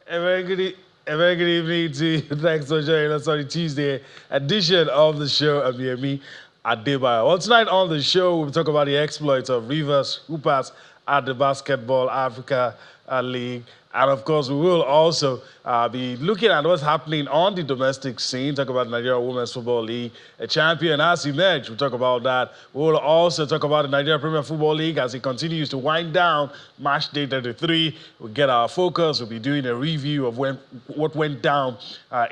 A very good, a very good evening to you. Thanks for joining us on the Tuesday edition of the show. I'm Yemi Adebayo. Well, tonight on the show, we'll talk about the exploits of Rivers Hoopers at the Basketball Africa League. And of course, we will also be looking at what's happening on the domestic scene, talk about the Nigeria Women's Football League. A champion has emerged. We'll talk about that. We'll also talk about the Nigeria Premier Football League as it continues to wind down match day 33. We'll get our focus. We'll be doing a review of what went down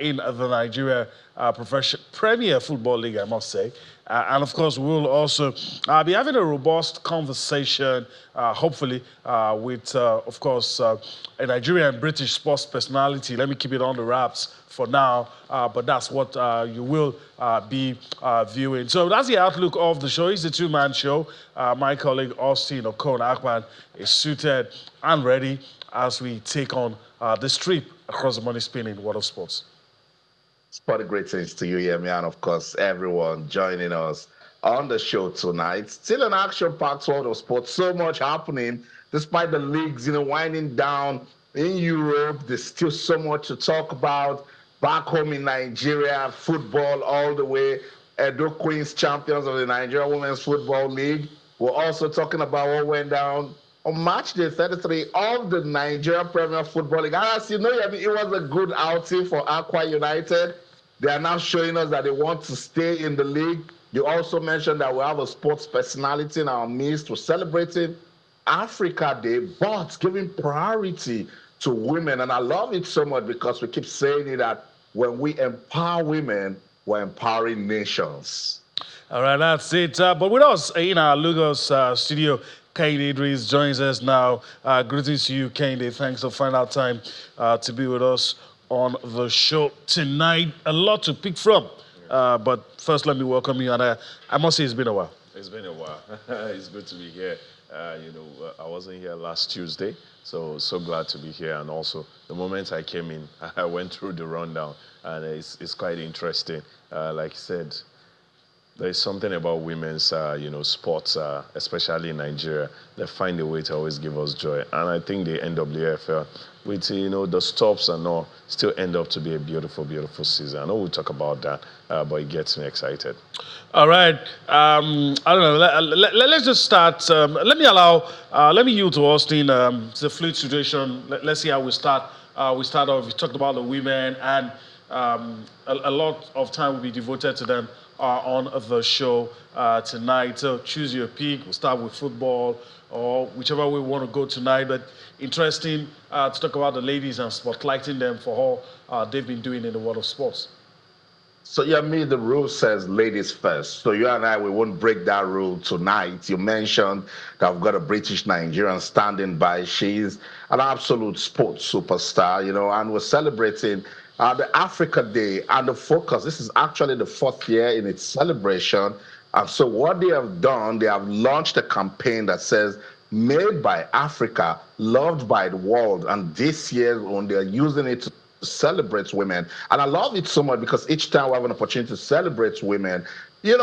in the Nigeria Premier Football League, I must say. And of course, we'll also be having a robust conversation, hopefully, with, of course, a Nigerian British sports personality. Let me keep it on the wraps for now, but that's what you will be viewing. So that's the outlook of the show. It's a two-man show. My colleague Austin Okon-Akpan is suited and ready as we take on this trip across the money-spinning world of sports. Spotty greetings to you, Yemi, and of course, everyone joining us on the show tonight. Still an action-packed world of sports. So much happening, despite the leagues, winding down in Europe. There's still so much to talk about. Back home in Nigeria, football all the way. Edo Queens, champions of the Nigeria Women's Football League. We're also talking about what went down on match day 33 of the Nigeria Premier Football League. As you know, Yemi, it was a good outing for Aqua United. They are now showing us that they want to stay in the league. You also mentioned that we have a sports personality in our midst. We're celebrating Africa Day, but giving priority to women. And I love it so much because we keep saying it that when we empower women, we're empowering nations. All right, that's it. But with us in our Lagos studio, Kehinde Idris joins us now. Greetings to you, Kehinde. Thanks for finding out time to be with us on the show tonight. A lot to pick from. But first, let me welcome you. And I must say, it's been a while. It's been a while. It's good to be here. I wasn't here last Tuesday, so glad to be here. And also, the moment I came in, I went through the rundown, and it's quite interesting. Like I said, there's something about women's, sports, especially in Nigeria. They find a way to always give us joy. And I think the NWFL, with, the stops and all, still end up to be a beautiful, beautiful season. I know we'll talk about that, but it gets me excited. All right. I don't know. Let's just start. Let me yield to Austin. It's a fluid situation. Let's see how we start. We start off, we talked about the women, and a lot of time will be devoted to them on the show tonight. So choose your pick. We'll start with football or whichever way we want to go tonight. But interesting to talk about the ladies and spotlighting them for all they've been doing in the world of sports. So, Yemi, the rule says ladies first. So you and I, we won't break that rule tonight. You mentioned that we've got a British Nigerian standing by. She's an absolute sports superstar, and we're celebrating the Africa Day and the focus. This is actually the 4th year in its celebration. And so what they have done, they have launched a campaign that says, made by Africa, loved by the world. And this year, when they're using it to celebrate women. And I love it so much because each time we have an opportunity to celebrate women, they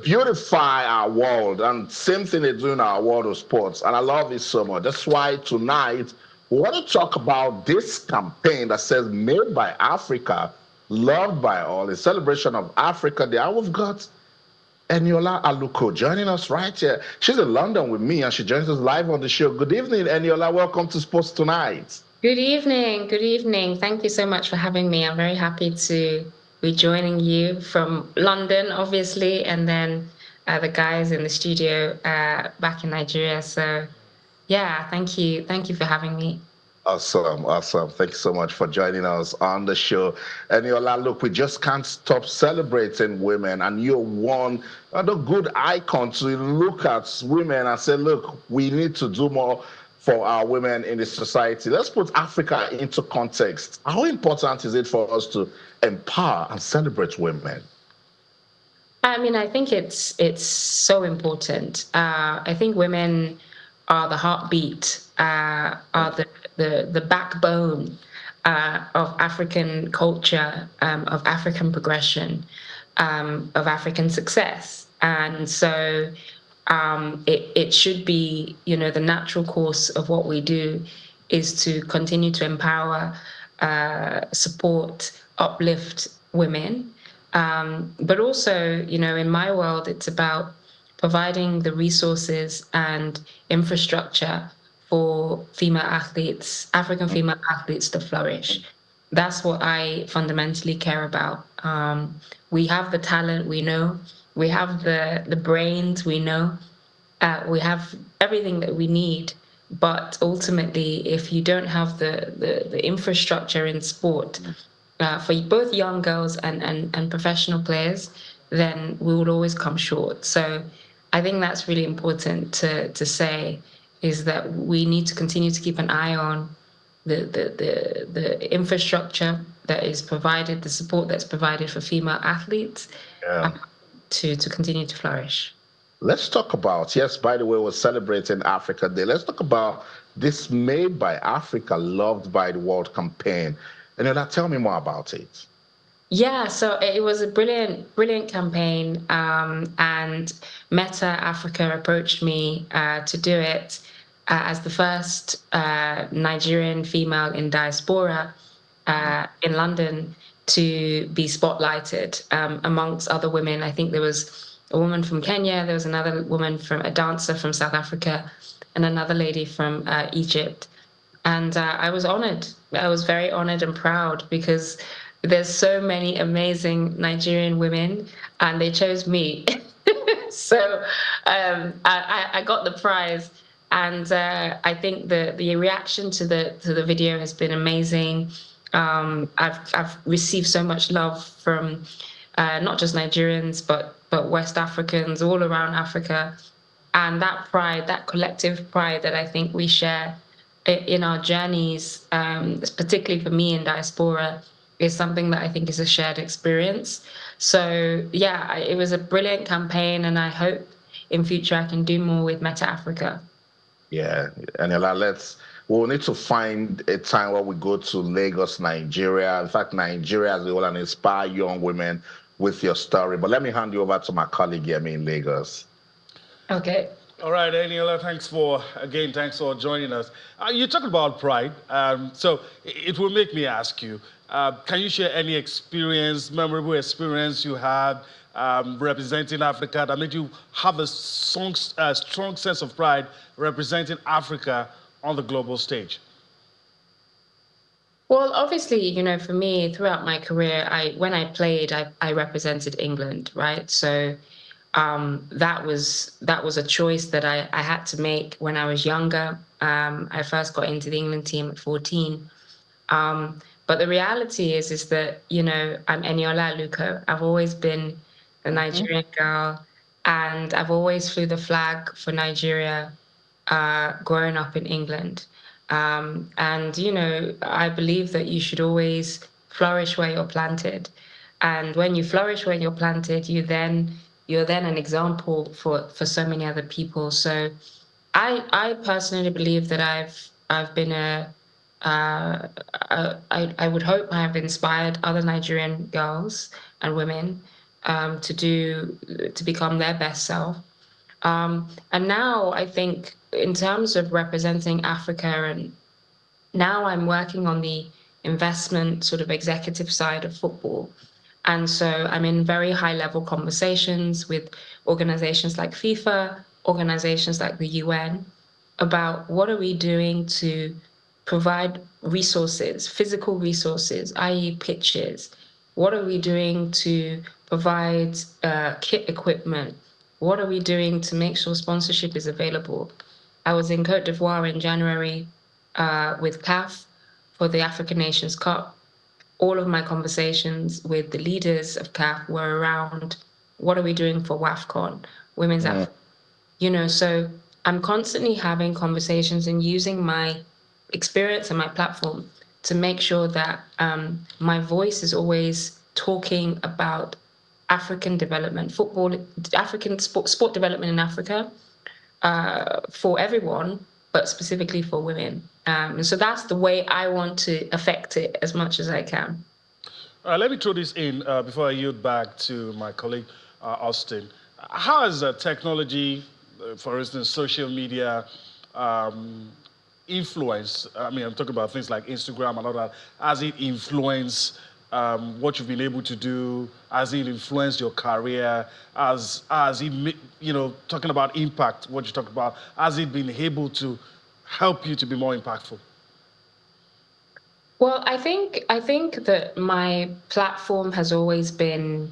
beautify our world. And same thing they do in our world of sports. And I love it so much. That's why tonight, we want to talk about this campaign that says made by Africa, loved by all, a celebration of Africa Day. And we've got Eniola Aluko joining us right here. She's in London with me and she joins us live on the show. Good evening, Eniola. Welcome to Sports Tonight. Good evening. Good evening. Thank you so much for having me. I'm very happy to be joining you from London, obviously, and then the guys in the studio back in Nigeria. So yeah, thank you. Thank you for having me. Awesome. Thank you so much for joining us on the show. And look, we just can't stop celebrating women. And you're one of the good icon to look at women and say, look, we need to do more for our women in this society. Let's put Africa into context. How important is it for us to empower and celebrate women? I mean, I think it's so important. I think women are the heartbeat, are the backbone of African culture, of African progression, of African success. And so it should be, the natural course of what we do is to continue to empower, support, uplift women. But also, in my world, it's about providing the resources and infrastructure for female athletes, African female athletes, to flourish. That's what I fundamentally care about. We have the talent, we know. We have the brains, we know. We have everything that we need. But ultimately, if you don't have the infrastructure in sport for both young girls and professional players, then we would always come short. So I think that's really important to say, is that we need to continue to keep an eye on the infrastructure that is provided, the support that's provided for female athletes, to continue to flourish. Let's talk about, yes, by the way, we're celebrating Africa Day. Let's talk about this Made by Africa, Loved by the World campaign. And tell me more about it. Yeah, so it was a brilliant campaign, and Meta Africa approached me to do it as the first Nigerian female in diaspora in London to be spotlighted amongst other women. I think there was a woman from Kenya, there was another woman a dancer from South Africa, and another lady from Egypt. And I was honored. I was very honored and proud because there's so many amazing Nigerian women, and they chose me. So I got the prize, and I think the reaction to the video has been amazing. I've received so much love from not just Nigerians, but West Africans all around Africa, and that pride, that collective pride that I think we share in our journeys, particularly for me in diaspora, is something that I think is a shared experience. So yeah, it was a brilliant campaign, and I hope in future I can do more with Meta Africa. Yeah, Eniola, we'll need to find a time where we go to Lagos, Nigeria. In fact, Nigeria as a whole, and inspire young women with your story. But let me hand you over to my colleague Yemi in Lagos. Okay. All right, Eniola, thanks for joining us. You talked about pride, so it will make me ask you, can you share any memorable experience you had representing Africa that made you have a strong sense of pride representing Africa on the global stage? Well, obviously, for me, throughout my career, when I played, I represented England, right? So that was a choice that I had to make when I was younger. I first got into the England team at 14. But the reality is that, I'm Eniola Aluko. I've always been a Nigerian girl, and I've always flew the flag for Nigeria growing up in England. And, I believe that you should always flourish where you're planted. And when you flourish where you're planted, you're then an example for so many other people. So I personally believe that I've been I would hope I have inspired other Nigerian girls and women to become their best self. And now I think in terms of representing Africa, and now I'm working on the investment sort of executive side of football. And so I'm in very high level conversations with organizations like FIFA, organizations like the UN, about what are we doing to provide resources, physical resources, i.e. pitches. What are we doing to provide kit equipment? What are we doing to make sure sponsorship is available? I was in Côte d'Ivoire in January with CAF for the African Nations Cup. All of my conversations with the leaders of CAF were around what are we doing for WAFCON, Women's Africa. So I'm constantly having conversations and using my experience and my platform to make sure that my voice is always talking about African development, African sport development in Africa for everyone, but specifically for women. And so that's the way I want to affect it as much as I can. Let me throw this in before I yield back to my colleague, Austin. How has technology, for instance, social media, influenced? I mean, I'm talking about things like Instagram and all that. Has it influenced what you've been able to do? Has it influenced your career? Has it, talking about impact, what you talked about, has it been able to help you to be more impactful? Well, I think that my platform has always been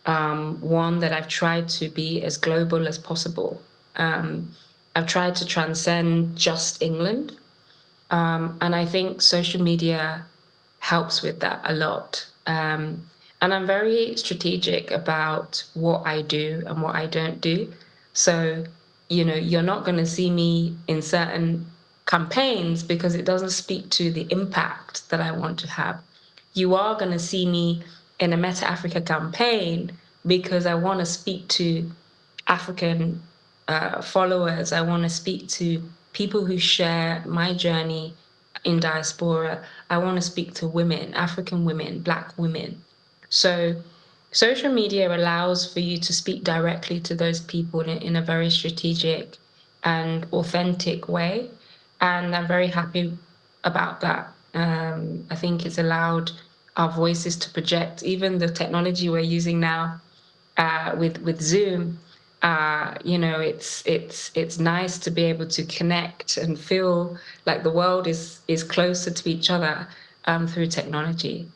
one that I've tried to be as global as possible. Um, I've tried to transcend just England, and I think social media helps with that a lot. And I'm very strategic about what I do and what I don't do. So, you're not going to see me in certain campaigns because it doesn't speak to the impact that I want to have. You are going to see me in a Meta Africa campaign because I want to speak to African followers. I want to speak to people who share my journey in diaspora. I want to speak to women, African women, Black women. So social media allows for you to speak directly to those people in a very strategic and authentic way. And I'm very happy about that. I think it's allowed our voices to project. Even the technology we're using now with Zoom, it's nice to be able to connect and feel like the world is closer to each other through technology.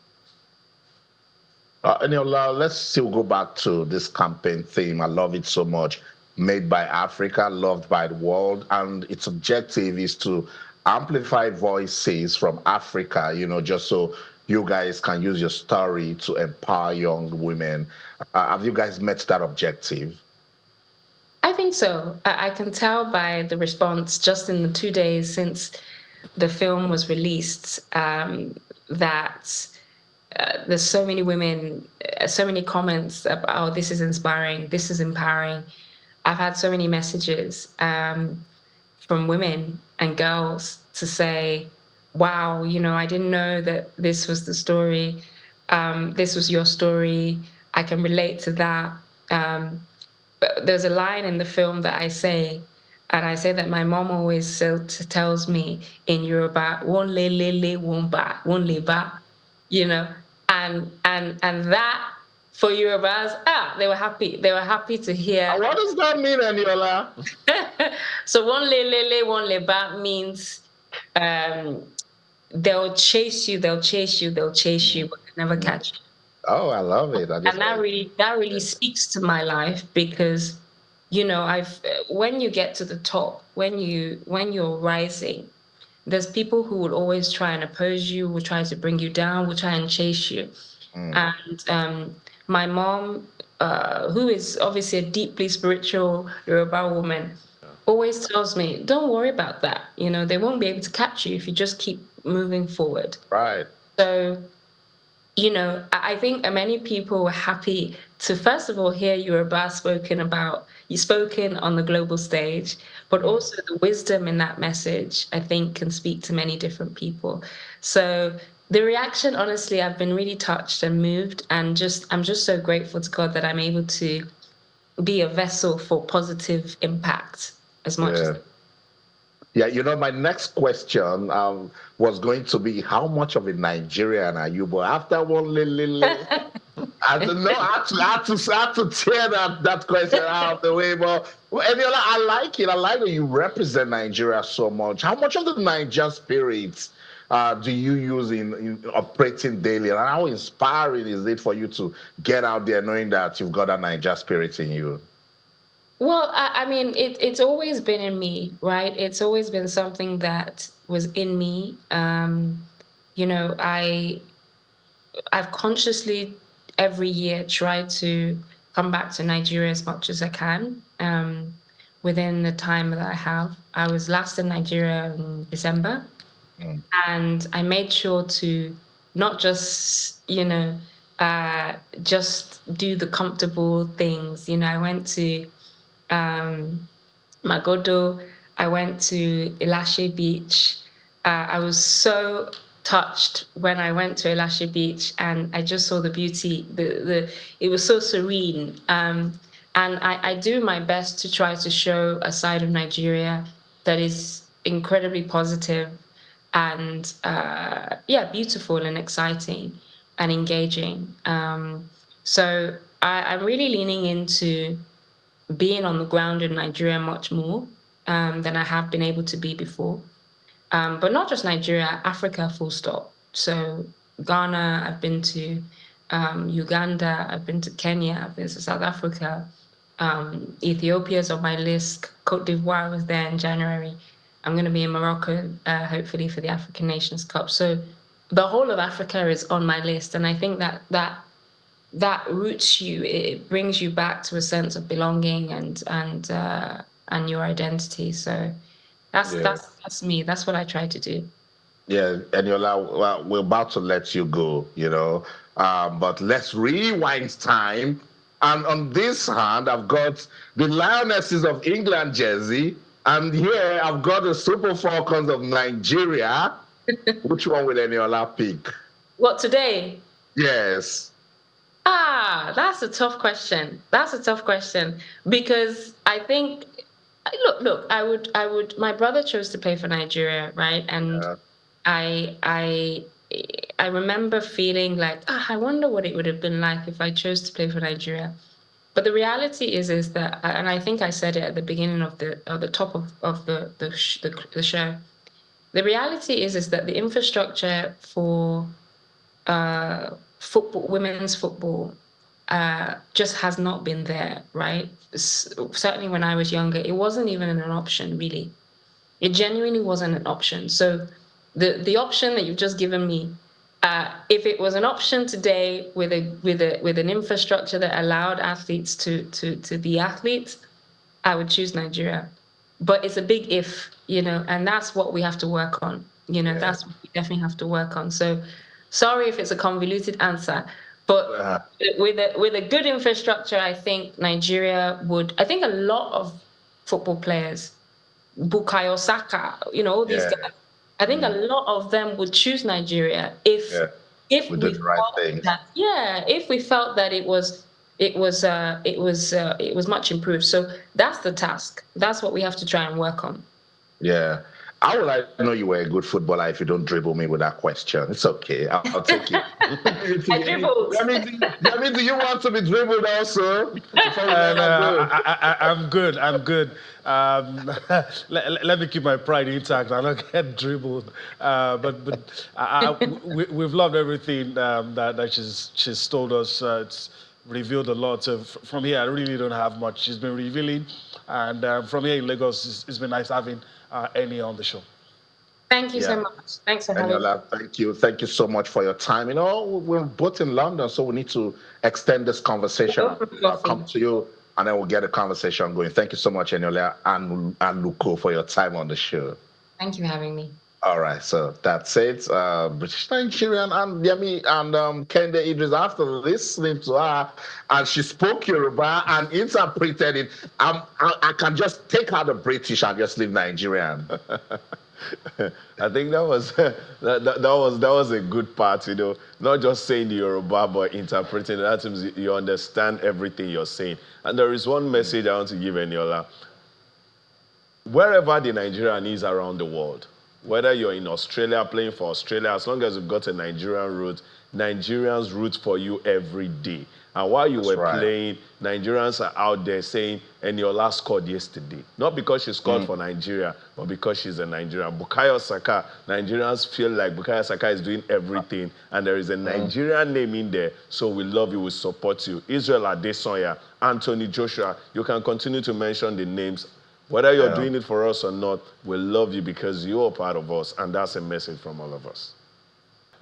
Eniola, let's still go back to this campaign theme. I love it so much. Made by Africa, loved by the world, and its objective is to amplify voices from Africa, just so you guys can use your story to empower young women. Have you guys met that objective? I think so. I can tell by the response just in the 2 days since the film was released that there's so many women, so many comments about, oh, this is inspiring, this is empowering. I've had so many messages from women and girls to say, wow, I didn't know that this was the story. This was your story. I can relate to that. But there's a line in the film that I say, and I say that my mom always tells me in Yoruba, "Won le le le, won ba, won le ba," you know, and that for Yorubas, they were happy. They were happy to hear. What does that mean, Eniola? So "won le le le, won le ba" means they'll chase you, they'll chase you, they'll chase you, but they never catch you. Oh, I love it. And that really speaks to my life because I've when you get to the top, when you're rising, there's people who will always try and oppose you, will try to bring you down, will try and chase you. And my mom, who is obviously a deeply spiritual Yoruba woman, always tells me, don't worry about that. They won't be able to catch you if you just keep moving forward. Right. So I think many people were happy to, first of all, hear Yoruba spoken on the global stage, but also the wisdom in that message, I think, can speak to many different people. So the reaction, honestly, I've been really touched and moved, and I'm just so grateful to God that I'm able to be a vessel for positive impact as much as. Yeah, my next question was going to be how much of a Nigerian are you? But after one little, I don't know. I had to tear that question out of the way. But Eniola, I like it. I like that you represent Nigeria so much. How much of the Niger spirit do you use in operating daily? And how inspiring is it for you to get out there knowing that you've got a Niger spirit in you? Well, I mean, it's always been in me, right? It's always been something that was in me. I've consciously every year tried to come back to Nigeria as much as I can within the time that I have. I was last in Nigeria in December, and I made sure to not just, just do the comfortable things. I went to Magodo. I went to Elashe Beach. I was so touched when I went to Elashe Beach, and I just saw the beauty. It was so serene. And I do my best to try to show a side of Nigeria that is incredibly positive and beautiful and exciting and engaging. So I'm really leaning into being on the ground in Nigeria much more than I have been able to be before. But not just Nigeria, Africa, full stop. So Ghana, I've been to Uganda, I've been to Kenya, I've been to South Africa. Ethiopia's on my list. Cote d'Ivoire was there in January. I'm going to be in Morocco, hopefully for the African Nations Cup. So the whole of Africa is on my list, and I think that roots you. It brings you back to a sense of belonging and your identity. So that's me. That's what I try to do. Yeah, Eniola, well, we're about to let you go, but let's rewind time. And on this hand, I've got the Lionesses of England jersey, and here I've got the Super Falcons of Nigeria. Which one will Eniola pick? What, today? Yes. That's a tough question. That's a tough question because I think, look, I would. My brother chose to play for Nigeria, right? And I remember feeling like, I wonder what it would have been like if I chose to play for Nigeria. But the reality is that, and I think I said it at the beginning of the top of the show. The reality is that the infrastructure for football, women's football, just has not been there, right? Certainly when I was younger, it wasn't even an option, really. It genuinely wasn't an option. So the option that you've just given me, if it was an option today with an infrastructure that allowed athletes to be athletes, I would choose Nigeria. But it's a big if, and that's what we have to work on. That's what we definitely have to work on. So sorry if it's a convoluted answer, but with a good infrastructure, I think Nigeria would. I think a lot of football players, Bukayo Saka, all these guys, I think a lot of them would choose Nigeria if we felt that it was much improved. So that's the task. That's what we have to try and work on. Yeah. How will I know you were a good footballer if you don't dribble me with that question? It's okay. I'll take it. I dribbled. I mean, do you want to be dribbled also? I'm good. Let me keep my pride intact. I don't get dribbled. We've loved everything that she's told us. It's revealed a lot. So from here, I really don't have much. She's been revealing. And from here in Lagos, it's been nice having Eni on the show. Thank you so much. Thanks for having me. Thank you. Thank you so much for your time. We're both in London, so we need to extend this conversation. I'll come to you, and then we'll get the conversation going. Thank you so much, Eniola Aluko, for your time on the show. Thank you for having me. All right, so that's it. British Nigerian and Yemi and Kende Idris, after listening to her, and she spoke Yoruba and interpreted it, I can just take out the British and just leave Nigerian. I think that was a good part, not just saying the Yoruba, but interpreting it. That means you understand everything you're saying. And there is one message I want to give Eniola. Wherever the Nigerian is around the world, whether you're in Australia playing for Australia, as long as you've got a Nigerian root, Nigerians root for you every day. And while you were playing, Nigerians are out there saying, Eniola scored yesterday. Not because she scored for Nigeria, but because she's a Nigerian. Bukayo Saka, Nigerians feel like Bukayo Saka is doing everything, and there is a Nigerian name in there, so we love you, we support you. Israel Adesanya, Anthony Joshua, you can continue to mention the names. Whether you're doing it for us or not, we love you because you're a part of us, and that's a message from all of us.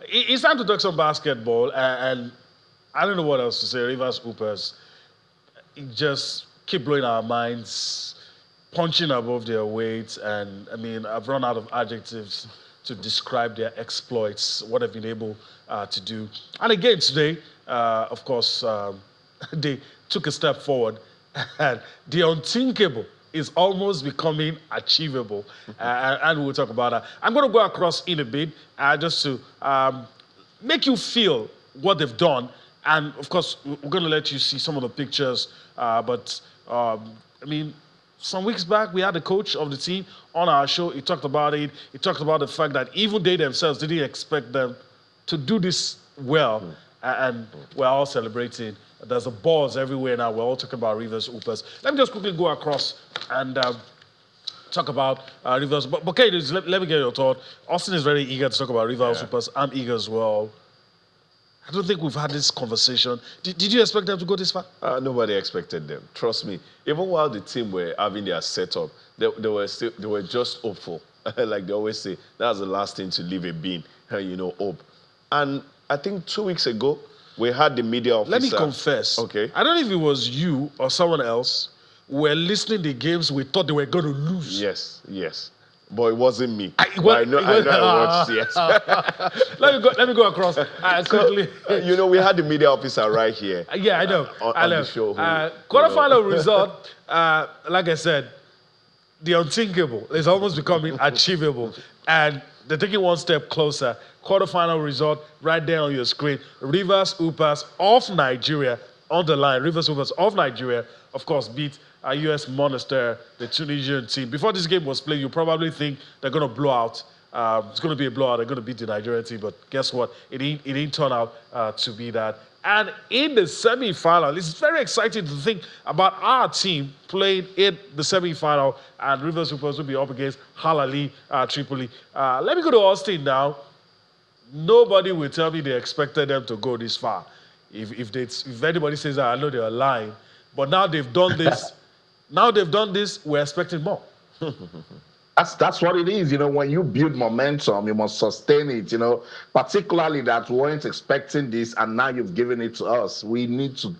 It's time to talk some basketball, and I don't know what else to say. Rivers Hoopers just keep blowing our minds, punching above their weight, and I mean, I've run out of adjectives to describe their exploits, what they've been able to do. And again today, of course, they took a step forward, and the unthinkable is almost becoming achievable, and we'll talk about that. I'm going to go across in a bit just to make you feel what they've done, and of course, we're going to let you see some of the pictures, but I mean, some weeks back, we had the coach of the team on our show. He talked about it. He talked about the fact that even they themselves didn't expect them to do this well. And we're all celebrating. There's a buzz everywhere now. We're all talking about Rivers Hoopers. Let me just quickly go across and talk about Rivers. But okay, let me get your thought. Austin is very eager to talk about Rivers Hoopers. I'm eager as well. I don't think we've had this conversation. Did you expect them to go this far? Nobody expected them. Trust me. Even while the team were having their setup, they were just hopeful. Like they always say, that's the last thing to leave a bean. Hope. And I think 2 weeks ago, we had the media officer. Let me confess. Okay. I don't know if it was you or someone else were listening to games we thought they were going to lose. Yes. But it wasn't me. I know I watched, yes. let me go across quickly. We had the media officer right here. Yeah, I know. On the show. Quarterfinal result, like I said, the unthinkable is almost becoming achievable. And they're taking one step closer. Quarterfinal result right there on your screen. Rivers Hoopers of Nigeria on the line. Rivers Hoopers of Nigeria, of course, beat US Monastir, the Tunisian team. Before this game was played, you probably think they're going to blow out. It's going to be a blowout. They're going to beat the Nigerian team. But guess what? It didn't turn out to be that. And in the semi-final, it's very exciting to think about our team playing in the semi-final, and Rivers Hoopers will be up against Halali Tripoli. Let me go to Austin now. Nobody will tell me they expected them to go this far. If anybody says that, I know they're lying. But now they've done this. We're expecting more. That's what it is. When you build momentum, you must sustain it. Particularly that we weren't expecting this, and now you've given it to us. We need to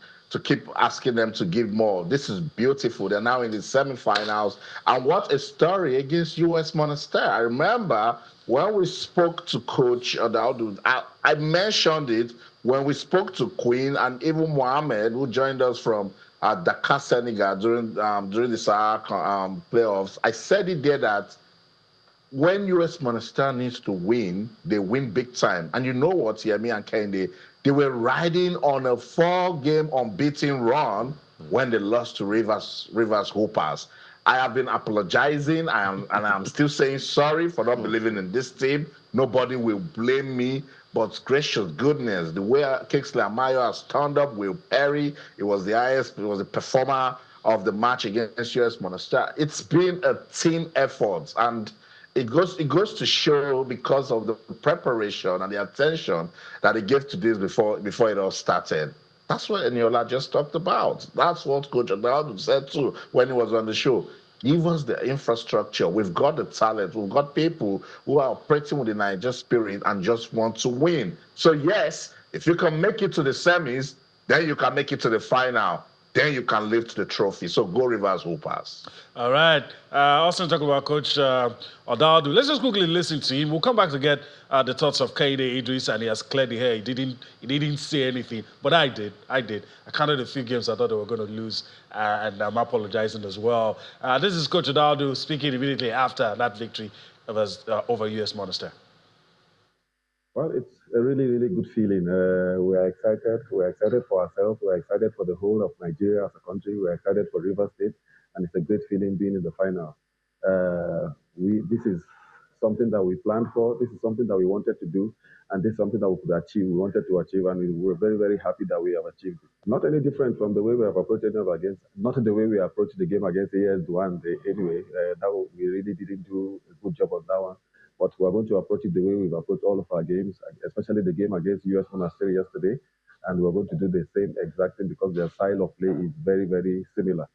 keep asking them to give more. This is beautiful. They're now in the semifinals, and what a story against US Monastir. I remember when we spoke to Coach Adaudu, I mentioned it when we spoke to Queen and even Mohammed, who joined us from Dakar, Senegal during the Sahara playoffs. I said it there that when US Monastir needs to win, they win big time. And you know what, Yemi and Kende, they were riding on a 4-game unbeaten run when they lost to Rivers Hoopers. I have been apologizing, and I'm still saying sorry for not believing in this team. Nobody will blame me. But gracious goodness, the way Kingsley Amayo has turned up with Perry, it was the performer of the match against US Monastir. It's been a team effort, and it goes to show because of the preparation and the attention that he gave to this before it all started. That's what Eniola just talked about. That's what Coach Adaudu said too when he was on the show. Give us the infrastructure. We've got the talent. We've got people who are operating with the Niger spirit and just want to win. So yes, if you can make it to the semis, then you can make it to the final. Then you can lift the trophy. So go Rivers Hoopers. All right. Also talk about Coach Adaudu. Let's just quickly listen to him. We'll come back to get the thoughts of Kaide Idris, and he has cleared the hair. He didn't say anything, but I did. I counted a few games I thought they were going to lose, and I'm apologizing as well. This is Coach Adaudu speaking immediately after that victory over US Monastir. Well, it's a really, really good feeling. We are excited. We're excited for ourselves. We're excited for the whole of Nigeria as a country. We're excited for Rivers State, and it's a great feeling being in the final. This is something that we planned for. This is something that we wanted to do, and this is something that we could achieve. We wanted to achieve, and we're very, very happy that we have achieved it. Not any different from the way we have approached it not the way we approached the game against AS1. Anyway, we really didn't do a good job on that one. But we're going to approach it the way we've approached all of our games, especially the game against US Monastir yesterday. And we're going to do the same exact thing because their style of play is very, very similar.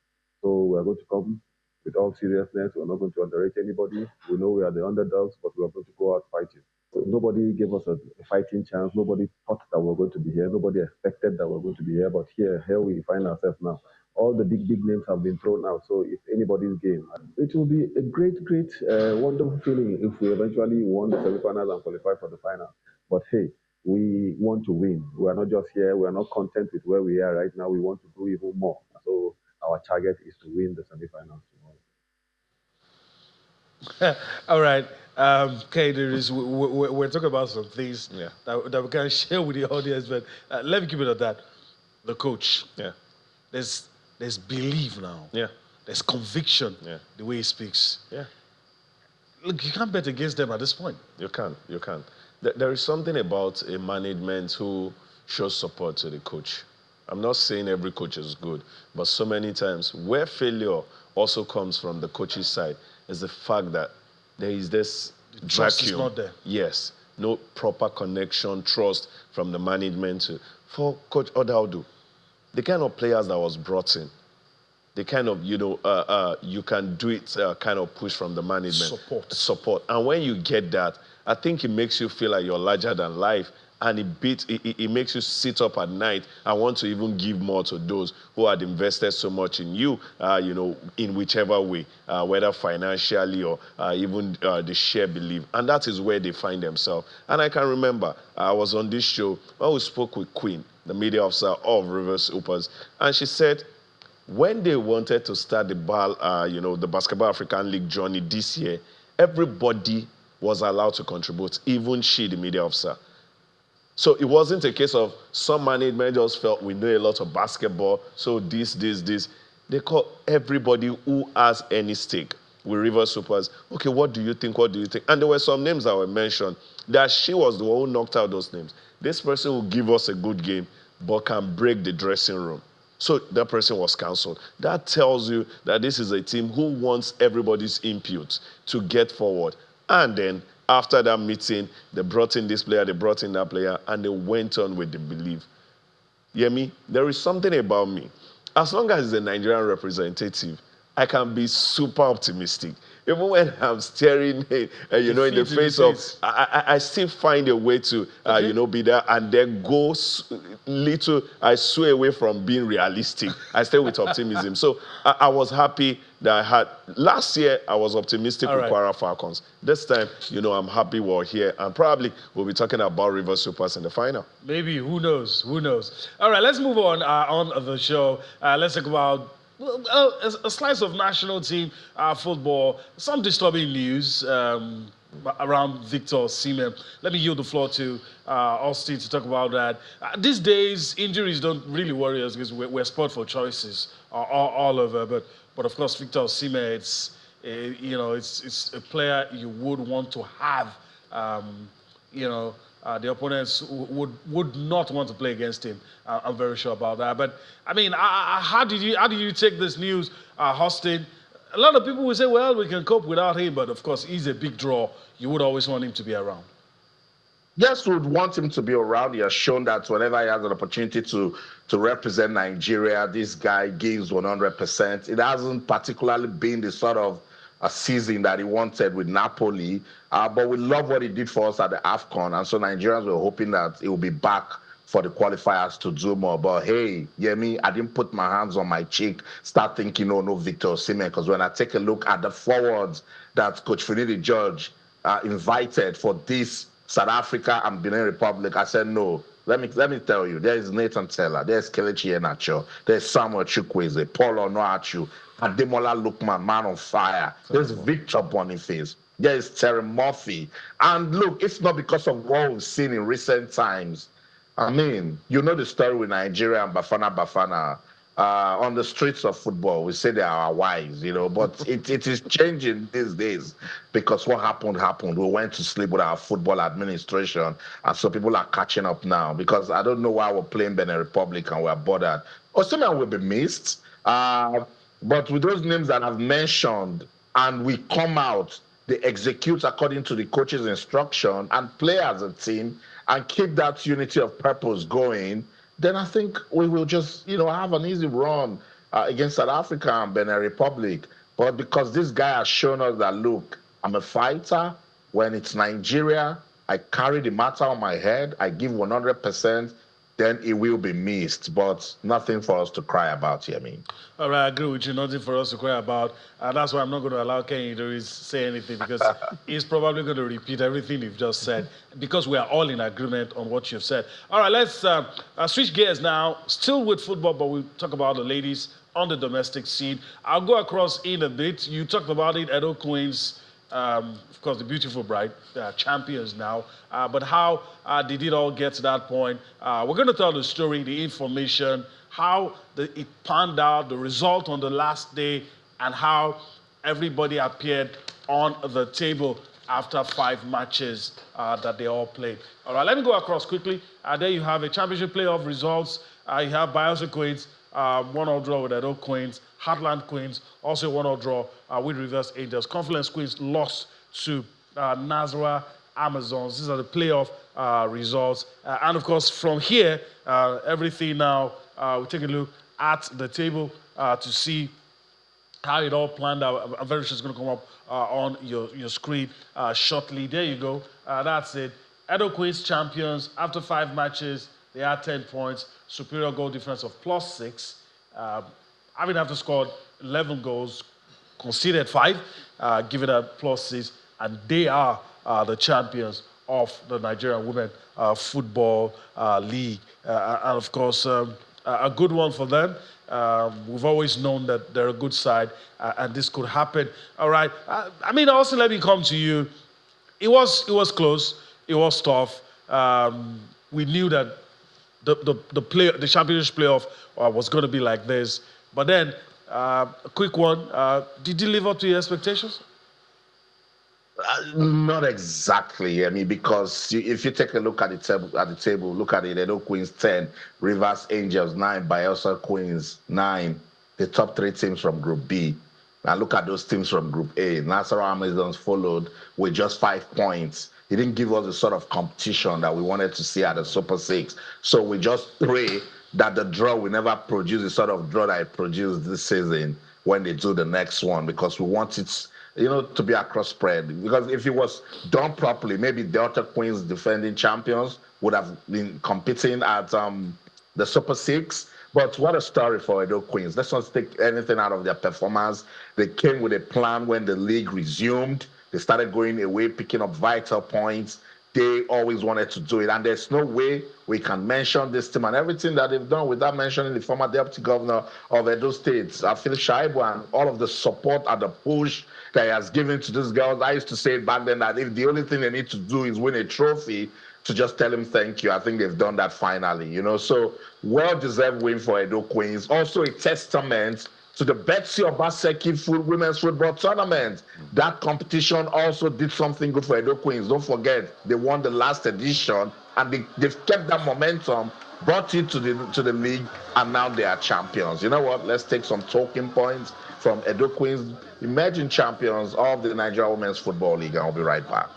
So we're going to come with all seriousness. We're not going to underrate anybody. We know we are the underdogs, but we're going to go out fighting. So nobody gave us a fighting chance. Nobody thought that we're going to be here. Nobody expected that we're going to be here. But here we find ourselves now. All the big names have been thrown out. So it's anybody's game. It will be a great, wonderful feeling if we eventually won the semifinals and qualify for the final. But hey, we want to win. We are not just here. We are not content with where we are right now. We want to do even more. So our target is to win the semifinals tomorrow. All right. Okay, we're talking about some things that we can share with the audience, but let me keep it at that. The coach. Yeah. There's belief now. Yeah. There's conviction, the way he speaks. Yeah. Look, you can't bet against them at this point. You can. There is something about a management who shows support to the coach. I'm not saying every coach is good, but so many times where failure also comes from the coach's side is the fact that there is this Trust vacuum. is not there. Yes, no proper connection, trust from the management for Coach Odaudu. The kind of players that was brought in, the kind of, you can do it kind of push from the management. Support. And when you get that, I think it makes you feel like you're larger than life, and it makes you sit up at night and want to even give more to those who had invested so much in you, in whichever way, whether financially or even the share belief. And that is where they find themselves. And I can remember, I was on this show when we spoke with Queen, the media officer of Rivers Hoopers, and she said, when they wanted to start the BAL, the Basketball African League journey this year, everybody was allowed to contribute, even she, the media officer. So it wasn't a case of some management just felt we know a lot of basketball, so this. They call everybody who has any stake with Rivers Hoopers. Okay, what do you think? And there were some names that were mentioned that she was the one who knocked out those names. This person will give us a good game, but can break the dressing room. So that person was cancelled. That tells you that this is a team who wants everybody's input to get forward. And then after that meeting, they brought in this player, they brought in that player, and they went on with the belief. You hear me? There is something about me. As long as it's a Nigerian representative, I can be super optimistic. Even when I'm staring, in the face of, I still find a way to, be there and then go I sway away from being realistic. I stay with optimism. So I was happy that last year I was optimistic with Kwara Falcons. This time, I'm happy we're here and probably we'll be talking about Rivers Supers in the final. Maybe, who knows? All right, let's move on the show. Let's talk about a slice of national team football. Some disturbing news around Victor Osimhen. Let me yield the floor to Austin to talk about that. These days, injuries don't really worry us because we're spoiled for choices all over. But of course, Victor Osimhen, it's a player you would want to have. The opponents would not want to play against him. I'm very sure about that. But I mean, how did you take this news, Austin? A lot of people will say, well, we can cope without him, but of course, he's a big draw. You would always want him to be around. Yes, we would want him to be around. He has shown that whenever he has an opportunity to represent Nigeria, this guy gives 100%. It hasn't particularly been the sort of a season that he wanted with Napoli, but we love what he did for us at the AFCON, and so Nigerians were hoping that he will be back for the qualifiers to do more. But hey, Yemi, I didn't put my hands on my cheek, start thinking, no Victor Osimhen, because when I take a look at the forwards that Coach Finidi George invited for this South Africa and Benin Republic, I said no. Let me tell you, there is Nathan Taylor, there's Kelechi Iheanacho, there's Samuel Chukwueze, Paul Onuachu, Ademola Lookman, man on fire. There's Victor Boniface. There's Terry Murphy. And look, it's not because of what we've seen in recent times. I mean, you know the story with Nigeria and Bafana. On the streets of football, we say they are our wives, but it is changing these days because what happened. We went to sleep with our football administration, and so people are catching up now because I don't know why we're playing Benin Republic and we're bothered. Osimhen will be missed, but with those names that I've mentioned, and we come out, they execute according to the coach's instruction and play as a team and keep that unity of purpose going, then I think we will just, have an easy run against South Africa and Benin Republic. But because this guy has shown us that, look, I'm a fighter. When it's Nigeria, I carry the matter on my head. I give 100%. Then it will be missed, but nothing for us to cry about here, All right, I agree with you. Nothing for us to cry about. And that's why I'm not going to allow Kenny to say anything because he's probably going to repeat everything you've just said because we are all in agreement on what you've said. All right, let's switch gears now. Still with football, but we'll talk about the ladies on the domestic scene. I'll go across in a bit. You talked about it, Edo Queens. Of course, the beautiful bride, champions now. But how did it all get to that point? We're going to tell the story, the information, how it panned out, the result on the last day, and how everybody appeared on the table after 5 matches that they all played. All right, let me go across quickly. There you have a championship playoff results. You have Bayelsa Queens, 1-1 draw with Edo Queens. Heartland Queens, also 1-1 draw with Rivers Angels. Confluence Queens lost to Nazareth Amazons. These are the playoff results. And of course, from here, everything now, we take a look at the table to see how it all planned out. I'm very sure it's going to come up on your screen shortly. There you go. That's it. Edo Queens champions. After 5 matches, they had 10 points. Superior goal difference of +6. Having after scored 11 goals, conceded 5, given a +6, and they are the champions of the Nigerian Women Football League. And of course, a good one for them. We've always known that they're a good side, and this could happen. All right. I mean, also let me come to you. It was close. It was tough. We knew that the championship playoff was going to be like this. But then, a quick one. Did you live up to your expectations? Not exactly. I mean, because if you take a look at the table, look at it. Edo Queens 10, Rivers Angels 9, Bayelsa Queens 9. The top 3 teams from Group B. Now look at those teams from Group A. Nassau Amazons followed with just 5 points. He didn't give us the sort of competition that we wanted to see at the Super 6. So we just pray that the draw will never produce the sort of draw that it produced this season when they do the next one, because we want it, to be across spread. Because if it was done properly, maybe Delta Queens, defending champions, would have been competing at the Super 6. But what a story for Edo Queens. Let's not take anything out of their performance. They came with a plan when the league resumed. They started going away, picking up vital points. They always wanted to do it. And there's no way we can mention this team and everything that they've done without mentioning the former deputy governor of Edo State, Phil Shaibu, and all of the support and the push that he has given to these girls. I used to say back then that if the only thing they need to do is win a trophy, to just tell him thank you. I think they've done that finally, So well-deserved win for Edo Queens. Also a testament to the Betsy Obaseki Women's Football Tournament. That competition also did something good for Edo Queens. Don't forget, they won the last edition, and they've kept that momentum, brought it to the league, and now they are champions. You know what? Let's take some talking points from Edo Queens, emerging champions of the Nigeria Women's Football League, and I'll be right back.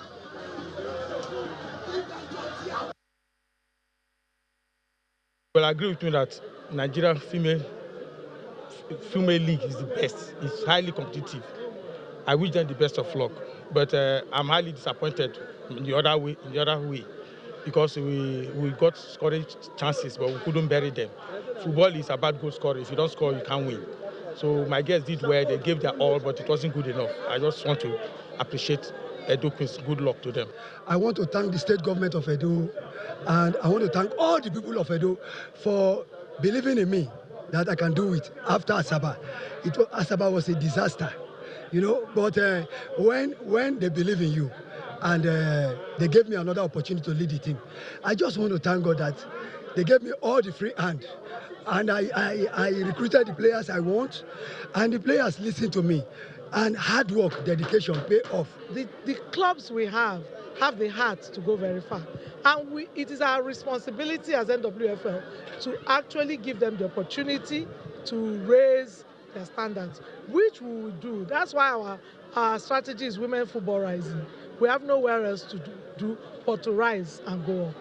Well, I agree with you that Nigeria female league is the best. It's highly competitive. I wish them the best of luck, but I'm highly disappointed in the other way, because we got scoring chances, but we couldn't bury them. Football is about goal scoring. If you don't score, you can't win. So my girls did well. They gave their all, but it wasn't good enough. I just want to appreciate Edo Queens. Good luck to them. I want to thank the state government of Edo, and I want to thank all the people of Edo for believing in me that I can do it after Asaba. Asaba was a disaster, but when they believe in you and they gave me another opportunity to lead the team, I just want to thank God that they gave me all the free hand, and I recruited the players I want, and the players listened to me. And hard work, dedication pay off. The clubs we have the heart to go very far. And it is our responsibility as NWFL to actually give them the opportunity to raise their standards, which we will do. That's why our strategy is Women Football Rising. We have nowhere else to do but to rise and go on.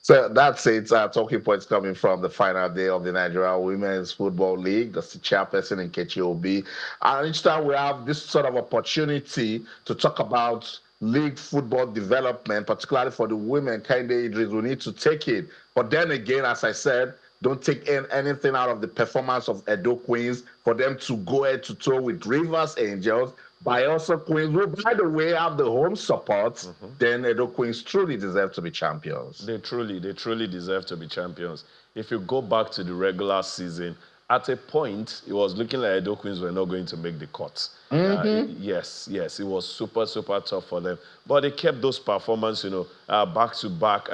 So that's it. Talking points coming from the final day of the Nigeria Women's Football League. That's the chairperson in Kechi Obi. And each time we have this sort of opportunity to talk about league football development, particularly for the women, Kehinde Idris, we need to take it. But then again, as I said, don't take anything out of the performance of Edo Queens for them to go head-to-toe with Rivers Angels. Bayelsa Queens, who, by the way, have the home support, then Edo Queens truly deserve to be champions. They truly deserve to be champions. If you go back to the regular season, at a point, it was looking like Edo Queens were not going to make the cut. Yes, it was super, super tough for them. But they kept those performances, back to back,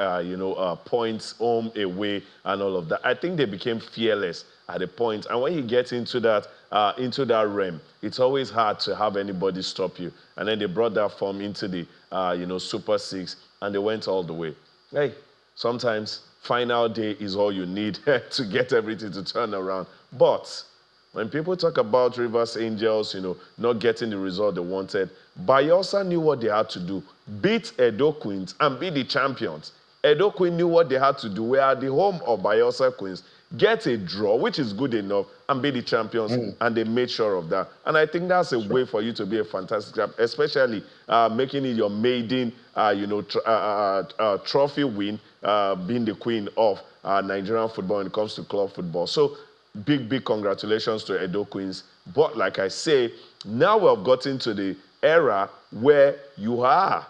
points, home, away, and all of that. I think they became fearless at a point. And when you get into that realm, it's always hard to have anybody stop you. And then they brought that form into the, Super Six, and they went all the way. Hey, sometimes final day is all you need to get everything to turn around. But when people talk about Rivers Angels, not getting the result they wanted, Bayelsa knew what they had to do. Beat Edo Queens and be the champions. Edo Queen knew what they had to do. We are the home of Bayelsa Queens. Get a draw, which is good enough, and be the champions. And they made sure of that. And I think that's a way for you to be a fantastic champ, especially making it your maiden, trophy win, being the queen of Nigerian football when it comes to club football. So big congratulations to Edo Queens. But like I say, now we've gotten to the era where you are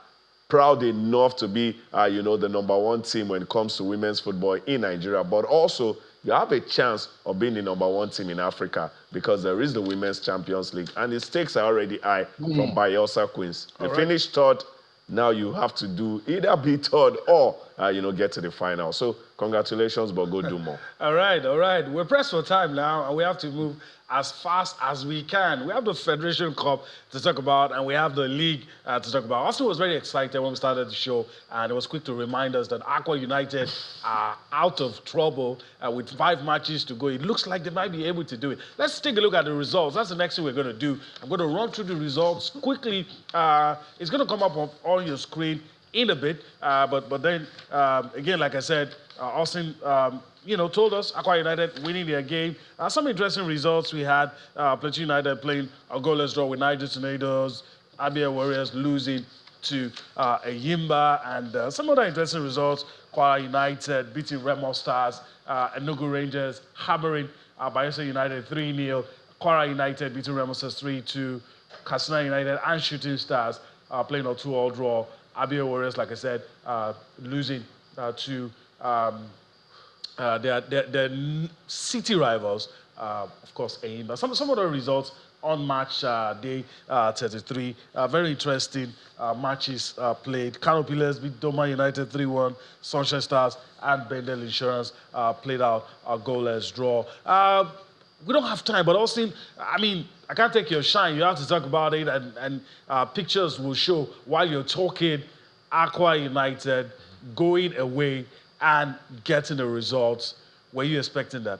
proud enough to be, the #1 team when it comes to women's football in Nigeria, but also you have a chance of being the #1 team in Africa because there is the Women's Champions League, and the stakes are already high from Bayelsa Queens. They finished third. Now you have to do either be third or, get to the final. So congratulations, but go do more. All right. We're pressed for time now, and we have to move as fast as we can. We have the Federation Cup to talk about, and we have the league to talk about. Austin was very excited when we started the show, and it was quick to remind us that Aqua United are out of trouble with 5 matches to go. It looks like they might be able to do it. Let's take a look at the results. That's the next thing we're going to do. I'm going to run through the results quickly. It's going to come up on your screen in a bit, but then, again, like I said, Austin, told us Aqua United winning their game. Some interesting results we had. Plateau United playing a goalless draw with Niger Tornadoes. Abia Warriors losing to Ayimba, and some other interesting results. Kwara United beating Remo Stars. Enugu Rangers hammering Bayelsa United 3-0. Kwara United beating Remo Stars 3-2. Katsina United and Shooting Stars playing a 2-2 draw. Abia Warriors, like I said, losing to their city rivals, of course, Ayimba. Some other results on match day 33. Very interesting matches played. Kano Pillars beat Doma United 3-1. Sunshine Stars and Bendel Insurance played out a goalless draw. We don't have time, but Austin, I can't take your shine. You have to talk about it, and pictures will show while you're talking. Aqua United going away and getting the results. Were you expecting that?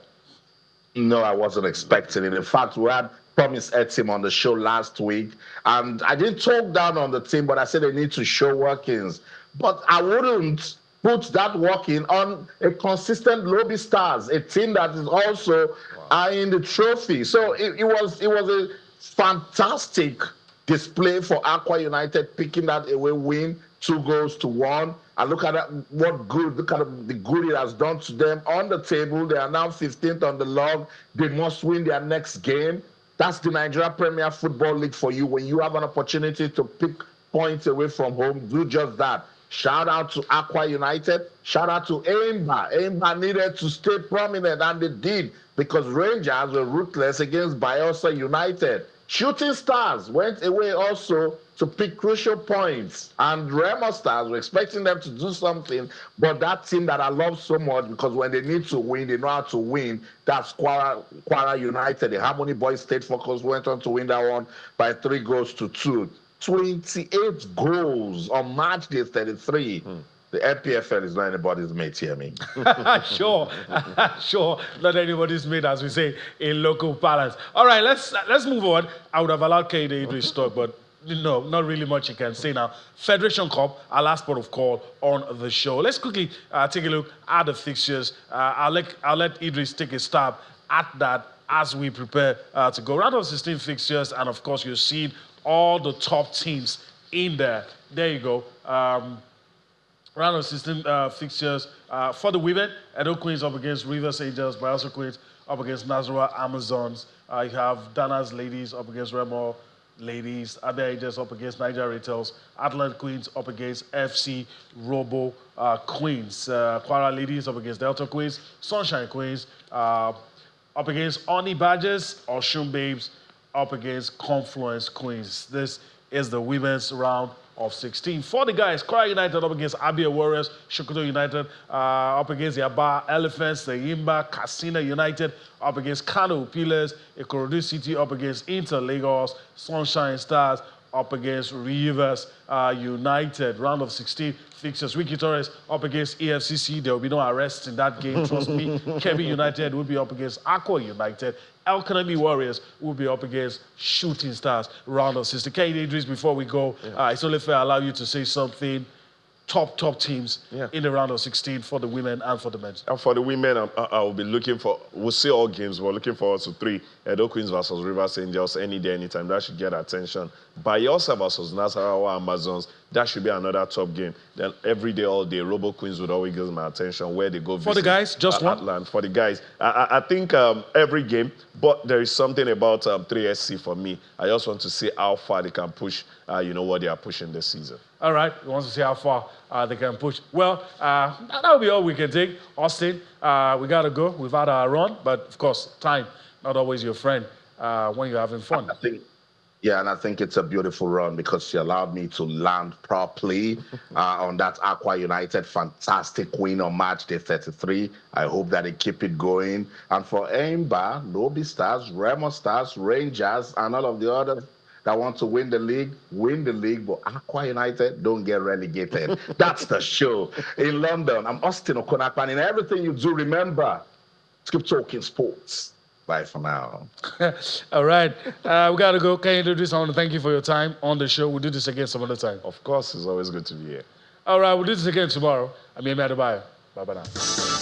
No, I wasn't expecting it. In fact, we had promised a team on the show last week, and I didn't talk down on the team, but I said they need to show workings. But I wouldn't put that working on a consistent Lobby Stars, a team that is also eyeing the trophy. So it was a fantastic display for Aqua United, picking that away win, 2-1. And look at that, look at the good it has done to them on the table. They are now 15th on the log. They must win their next game. That's the Nigeria Premier Football League for you. When you have an opportunity to pick points away from home, do just that. Shout out to Aqua United. Shout out to Ayimba. Ayimba needed to stay prominent, and they did, because Rangers were ruthless against Bayelsa United. Shooting Stars went away also to pick crucial points, and Remo Stars were expecting them to do something, but that team that I love so much, because when they need to win, they know how to win. That's Kwara United. The Harmony Boys State Focus went on to win that one by 3-2. 28 goals on match day 33. The NPFL is not anybody's mate here, me. Sure, not anybody's mate, as we say in local parlance. All right, let's move on. I would have allowed Kade Idris to talk, but no, not really much you can say now. Federation Cup, our last port of call on the show. Let's quickly take a look at the fixtures. I'll let Idris take a stab at that as we prepare to go. Round of 16 fixtures, and of course you've seen all the top teams in there. There you go. Round of 16 fixtures for the women. Edo Queens up against Rivers Angels. Bayelsa Queens up against Nazareth Amazons. You have Dana's Ladies up against Remo Ladies. Abia Angels up against Niger Retails. Atlant Queens up against FC Robo Queens. Kwara Ladies up against Delta Queens. Sunshine Queens up against Oni Badgers, Oshun Babes up against Confluence Queens. This is the women's round of 16. For the guys, Kora United up against Abia Warriors, Sokoto United up against the Aba Elephants, the Yimba Casino United up against Kano Pillars, Ikorodu City up against Inter Lagos, Sunshine Stars up against Rivers United. Round of 16 fixtures. Wiki Torres up against EFCC. There will be no arrests in that game, trust me. Kebbi United will be up against Aqua United. El Kanami Warriors will be up against Shooting Stars. Round of 16. Kehinde Idris, before we go, it's only fair I allow you to say something. Top teams in the round of 16 for the women and for the men. And for the women, I will be looking for, we'll see all games. We're looking forward to 3. Edo Queens versus Rivers Angels any day, anytime. That should get attention. Bayelsa versus Nasarawa Amazons. That should be another top game. Then every day, all day, Robo Queens would always get my attention where they go. For the guys, just one? Atlant. For the guys, I think every game, but there is something about 3SC for me. I just want to see how far they can push, what they are pushing this season. All right, we want to see how far they can push. Well, that will be all we can take. Austin, we got to go. We've had our run, but of course, time, not always your friend when you're having fun. And I think it's a beautiful run because she allowed me to land properly on that Aqua United fantastic win on match day 33. I hope that they keep it going. And for Aimba, Nobi Stars, Remo Stars, Rangers, and all of the others that want to win the league, but Aqua United don't get relegated. That's the show. In London, I'm Austin Okonakwa, and in everything you do, remember, keep talking sports. Bye for now. All right. We got to go. Can you introduce? I want to thank you for your time on the show. We'll do this again some other time. Of course, it's always good to be here. All right. We'll do this again tomorrow. I'm Yemi Adebayo. Bye-bye now.